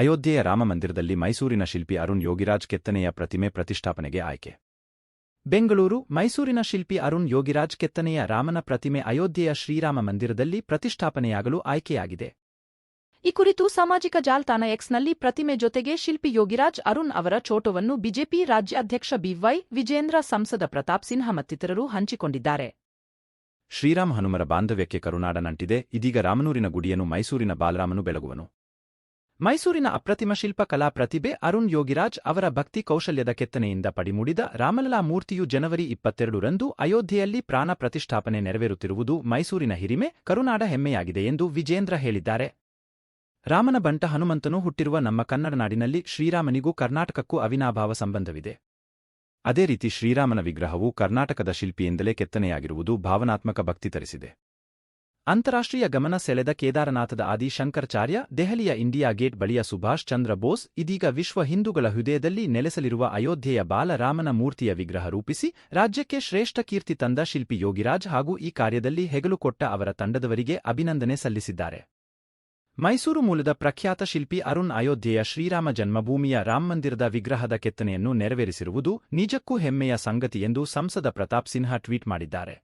ಅಯೋಧ್ಯೆಯ ರಾಮಮಂದಿರದಲ್ಲಿ ಮೈಸೂರಿನ ಶಿಲ್ಪಿ ಅರುಣ್ ಯೋಗಿರಾಜ್ ಕೆತ್ತನೆಯ ಪ್ರತಿಮೆ ಪ್ರತಿಷ್ಠಾಪನೆಗೆ ಆಯ್ಕೆ. ಬೆಂಗಳೂರು. ಮೈಸೂರಿನ ಶಿಲ್ಪಿ ಅರುಣ್ ಯೋಗಿರಾಜ್ ಕೆತ್ತನೆಯ ರಾಮನ ಪ್ರತಿಮೆ ಅಯೋಧ್ಯೆಯ ಶ್ರೀರಾಮ ಮಂದಿರದಲ್ಲಿ ಪ್ರತಿಷ್ಠಾಪನೆಯಾಗಲು ಆಯ್ಕೆಯಾಗಿದೆ. ಈ ಕುರಿತು ಸಾಮಾಜಿಕ ಜಾಲತಾಣ ಎಕ್ಸ್ನಲ್ಲಿ ಪ್ರತಿಮೆ ಜೊತೆಗೆ ಶಿಲ್ಪಿ ಯೋಗಿರಾಜ್ ಅರುಣ್ ಅವರ ಫೋಟೋವನ್ನು ಬಿಜೆಪಿ ರಾಜ್ಯಾಧ್ಯಕ್ಷ ಬಿವೈ ವಿಜೇಂದ್ರ, ಸಂಸದ ಪ್ರತಾಪ್ ಸಿನ್ಹಾ ಮತ್ತಿತರರು ಹಂಚಿಕೊಂಡಿದ್ದಾರೆ. ಶ್ರೀರಾಮ ಹನುಮರ ಬಾಂಧವ್ಯಕ್ಕೆ ಕರುನಾಡ ನಂಟಿದೆ. ಇದೀಗ ರಾಮನೂರಿನ ಗುಡಿಯನ್ನು ಮೈಸೂರಿನ ಬಾಲರಾಮನು ಬೆಳಗುವನು. ಮೈಸೂರಿನ ಅಪ್ರತಿಮ ಶಿಲ್ಪಕಲಾ ಪ್ರತಿಭೆ ಅರುಣ್ ಯೋಗಿರಾಜ್ ಅವರ ಭಕ್ತಿ ಕೌಶಲ್ಯದ ಕೆತ್ತನೆಯಿಂದ ಪಡಿಮೂಡಿದ ರಾಮಲಲ್ಲಾ ಮೂರ್ತಿಯು ಜನವರಿ 22ರಂದು ಅಯೋಧ್ಯೆಯಲ್ಲಿ ಪ್ರಾಣ ಪ್ರತಿಷ್ಠಾಪನೆ ನೆರವೇರುತ್ತಿರುವುದು ಮೈಸೂರಿನ ಹಿರಿಮೆ, ಕರುನಾಡ ಹೆಮ್ಮೆಯಾಗಿದೆ ಎಂದು ವಿಜೇಂದ್ರ ಹೇಳಿದ್ದಾರೆ. ರಾಮನ ಬಂಟ ಹನುಮಂತನು ಹುಟ್ಟಿರುವ ನಮ್ಮ ಕನ್ನಡ ನಾಡಿನಲ್ಲಿ ಶ್ರೀರಾಮನಿಗೂ ಕರ್ನಾಟಕಕ್ಕೂ ಅವಿನಾಭಾವ ಸಂಬಂಧವಿದೆ. ಅದೇ ರೀತಿ ಶ್ರೀರಾಮನ ವಿಗ್ರಹವು ಕರ್ನಾಟಕದ ಶಿಲ್ಪಿಯಿಂದಲೇ ಕೆತ್ತನೆಯಾಗಿರುವುದು ಭಾವನಾತ್ಮಕ ಭಕ್ತಿ ತರಿಸಿದೆ. ಅಂತಾರಾಷ್ಟ್ರೀಯ ಗಮನ ಸೆಳೆದ ಕೇದಾರನಾಥದ ಆದಿ ಶಂಕರಾಚಾರ್ಯ, ದೆಹಲಿಯ ಇಂಡಿಯಾ ಗೇಟ್ ಬಳಿಯ ಸುಭಾಷ್ ಚಂದ್ರ ಬೋಸ್, ಇದೀಗ ವಿಶ್ವ ಹಿಂದೂಗಳ ಹೃದಯದಲ್ಲಿ ನೆಲೆಸಲಿರುವ ಅಯೋಧ್ಯೆಯ ಬಾಲರಾಮನ ಮೂರ್ತಿಯ ವಿಗ್ರಹ ರೂಪಿಸಿ ರಾಜ್ಯಕ್ಕೆ ಶ್ರೇಷ್ಠ ಕೀರ್ತಿ ತಂದ ಶಿಲ್ಪಿ ಯೋಗಿರಾಜ್ ಹಾಗೂ ಈ ಕಾರ್ಯದಲ್ಲಿ ಹೆಗಲು ಕೊಟ್ಟ ಅವರ ತಂಡದವರಿಗೆ ಅಭಿನಂದನೆ ಸಲ್ಲಿಸಿದ್ದಾರೆ. ಮೈಸೂರು ಮೂಲದ ಪ್ರಖ್ಯಾತ ಶಿಲ್ಪಿ ಅರುಣ್ ಅಯೋಧ್ಯೆಯ ಶ್ರೀರಾಮ ಜನ್ಮಭೂಮಿಯ ರಾಮಮಂದಿರದ ವಿಗ್ರಹದ ಕೆತ್ತನೆಯನ್ನು ನೆರವೇರಿಸಿರುವುದು ನಿಜಕ್ಕೂ ಹೆಮ್ಮೆಯ ಸಂಗತಿ ಎಂದು ಸಂಸದ ಪ್ರತಾಪ್ ಸಿನ್ಹಾ ಟ್ವೀಟ್ ಮಾಡಿದ್ದಾರೆ.